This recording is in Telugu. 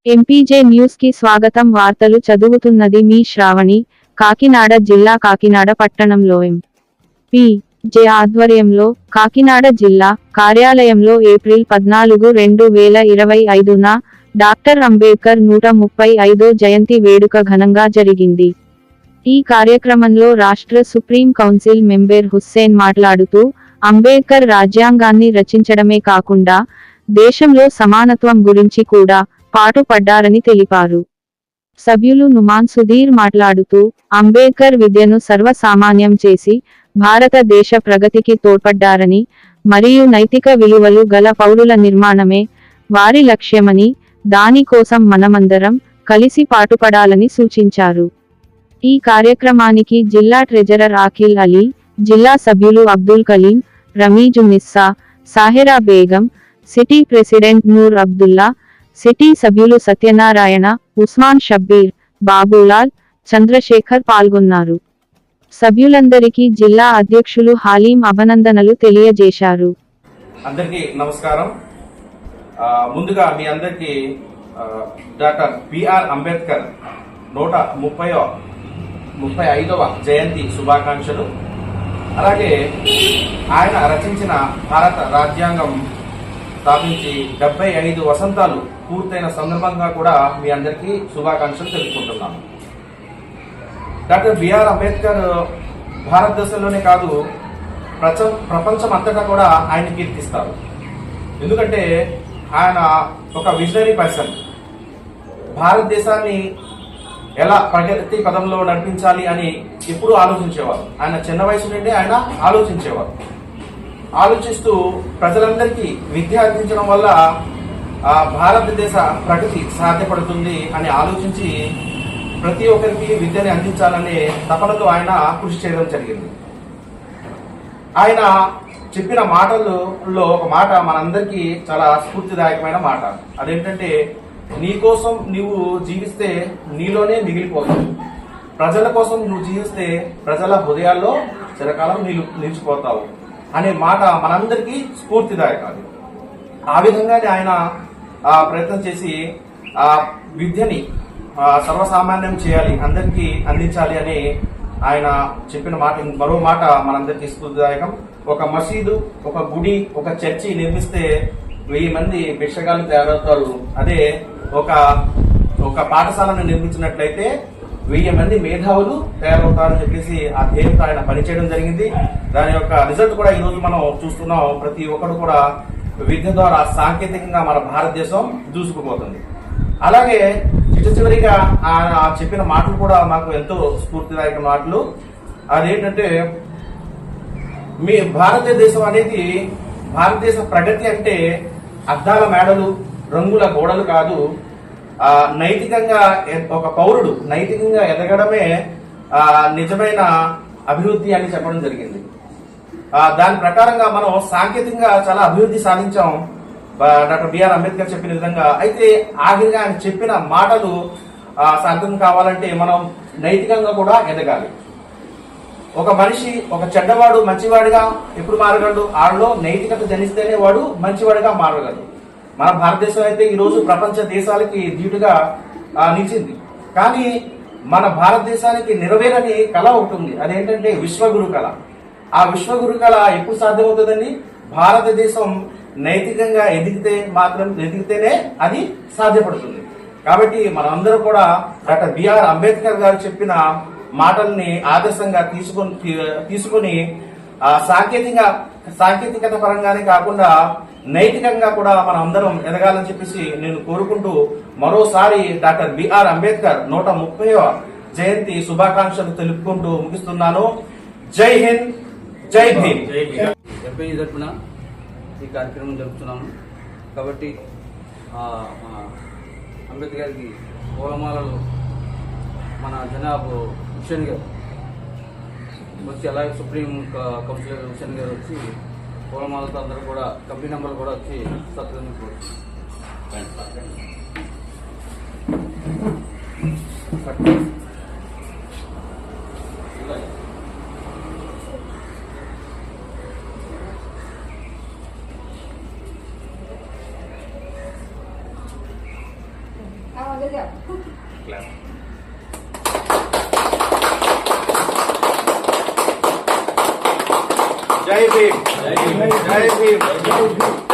ఎంపీజే న్యూస్ కి స్వాగతం. వార్తలు చదువుతున్నది మీ శ్రావణి. కాకినాడ జిల్లా కాకినాడ పట్టణంలో ఎంపీజే ఆధ్వర్యంలో కాకినాడ జిల్లా కార్యాలయంలో ఏప్రిల్ 14, 2025న డాక్టర్ అంబేద్కర్ 135వ జయంతి వేడుక ఘనంగా జరిగింది. ఈ కార్యక్రమంలో రాష్ట్ర సుప్రీం కౌన్సిల్ మెంబర్ హుస్సేన్ మాట్లాడుతూ, అంబేద్కర్ రాజ్యాంగాన్ని రచించడమే కాకుండా దేశంలో సమానత్వం గురించి కూడా పాటుపడ్డారని తెలిపారు. సభ్యులు నుమాన్ సుధీర్ మాట్లాడుతూ, అంబేద్కర్ విద్యను సర్వసామాన్యం చేసి భారతదేశ ప్రగతికి తోడ్పడ్డారని, మరియు నైతిక విలువలు గల పౌరుల నిర్మాణమే వారి లక్ష్యమని, దాని కోసం మనమందరం కలిసి పాటుపడాలని సూచించారు. ఈ కార్యక్రమానికి జిల్లా ట్రెజరర్ ఆఖిల్ అలీ, జిల్లా సభ్యులు Abdul Kaleem, Ramizunnissa, Sahera Begum, city president Noor Abdullah, city సభ్యులు సత్యనారాయణ, ఉస్మాన్ షబ్బీర్, బాబులాల్, చంద్రశేఖర్ పాల్గొన్నారు. సభ్యులందరికీ జిల్లా అధ్యక్షులు హాలీం అభినందనలు తెలియజేశారు. అందరికీ నమస్కారం. ముందుగా మీ అందరికీ డాక్టర్ బిఆర్ అంబేద్కర్ 135వ జయంతి శుభాకాంక్షలు. అలాగే ఆయన రచించిన భారత రాజ్యాంగం స్థాపించి 75 వసంతాలు పూర్తయిన సందర్భంగా కూడా మీ అందరికీ శుభాకాంక్షలు తెలుపుకుంటున్నాను. డాక్టర్ బిఆర్ అంబేద్కర్ భారతదేశంలోనే కాదు, ప్రపంచం అంతటా కూడా ఆయన కీర్తిస్తారు. ఎందుకంటే ఆయన ఒక విజనరీ పర్సన్. భారతదేశాన్ని ఎలా ప్రగతి పదంలో నడిపించాలి అని ఎప్పుడూ ఆలోచించేవారు. ఆయన చిన్న వయసు నుండి ఆయన ఆలోచిస్తూ ప్రజలందరికీ విద్య అందించడం వల్ల భారతదేశ ప్రగతి సాధ్యపడుతుంది అని ఆలోచించి ప్రతి ఒక్కరికి విద్యని అందించాలనే తపనతో ఆయన కృషి చేయడం జరిగింది. ఆయన చెప్పిన మాటల్లో ఒక మాట మనందరికీ చాలా స్ఫూర్తిదాయకమైన మాట. అదేంటంటే, నీ కోసం నువ్వు జీవిస్తే నీలోనే మిగిలిపోతావు, ప్రజల కోసం నువ్వు జీవిస్తే ప్రజల హృదయాల్లో చిరకాలం నిలిచిపోతావు అనే మాట మనందరికీ స్ఫూర్తిదాయకం. ఆ విధంగానే ఆయన ప్రయత్నం చేసి విద్యని సర్వసామాన్యం చేయాలి, అందరికీ అందించాలి అని ఆయన చెప్పిన మాట, మరో మాట మనందరికీ స్ఫూర్తిదాయకం. ఒక మసీదు, ఒక గుడి, ఒక చర్చి నిర్మిస్తే 1000 మంది భిక్షగాళ్ళు తయారవుతారు. అదే ఒక పాఠశాలను నిర్మించినట్లయితే 1000 మంది మేధావులు తయారవుతారని చెప్పేసి ఆ ధ్యేయంతో ఆయన పనిచేయడం జరిగింది. దాని యొక్క రిజల్ట్ కూడా ఈ రోజు మనం చూస్తున్నాం. ప్రతి ఒక్కరు కూడా విద్య ద్వారా సాంకేతికంగా మన భారతదేశం దూసుకుపోతుంది. అలాగే చివరిగా ఆయన చెప్పిన మాటలు కూడా మాకు ఎంతో స్ఫూర్తిదాయక మాటలు. అదేంటంటే, మీ భారతదేశం అనేది, భారతదేశ ప్రగతి అంటే అద్దాల మేడలు, రంగుల గోడలు కాదు, నైతికంగా ఒక పౌరుడు నైతికంగా ఎదగడమే నిజమైన అభివృద్ధి అని చెప్పడం జరిగింది. దాని ప్రకారంగా మనం సాంకేతికంగా చాలా అభివృద్ధి సాధించాం డాక్టర్ బిఆర్ అంబేద్కర్ చెప్పిన విధంగా. అయితే ఆఖరిగా ఆయన చెప్పిన మాటలు సార్థకం కావాలంటే మనం నైతికంగా కూడా ఎదగాలి. ఒక మనిషి, ఒక చెడ్డవాడు మంచివాడిగా ఎప్పుడు మారగలడు? ఆడలో నైతికత జనిస్తేనే వాడు మంచివాడిగా మారగలడు. మన భారతదేశం అయితే ఈరోజు ప్రపంచ దేశాలకి ధీటుగా నిలిచింది. కానీ మన భారతదేశానికి నెరవేరని కళ ఒకటి ఉంది. అదేంటంటే విశ్వగురు కళ. ఆ విశ్వగురు కళ ఎప్పుడు సాధ్యమవుతుందండి? భారతదేశం నైతికంగా ఎదిగితేనే అది సాధ్యపడుతుంది. కాబట్టి మనందరూ కూడా డాక్టర్ బిఆర్ అంబేద్కర్ గారు చెప్పిన మాటల్ని ఆదర్శంగా తీసుకొని సాంకేతికత పరంగానే కాకుండా నైతికంగా కూడా మనం అందరం ఎదగాలని చెప్పేసి నేను కోరుకుంటూ మరోసారి డాక్టర్ బిఆర్ అంబేద్కర్ 130వ జయంతి శుభాకాంక్షలు తెలుపుకుంటూ ముగిస్తున్నాను. జై హింద్, జై భీమ్. ఎంపీ తరఫున ఈ కార్యక్రమం జరుపుతున్నాము. కాబట్టి అంబేద్కర్ గారికి పూలమాలలు మన జనాబ్ హుస్సేన్ గారు వచ్చి, అలాగే సుప్రీం కౌన్సిలర్ హుస్సేన్ గారు వచ్చి పూలమాలతో అందరూ కూడా కమిటీ నెంబర్లు కూడా వచ్చి సత్కరించవచ్చు. జై భీమ్. జై భీమ్.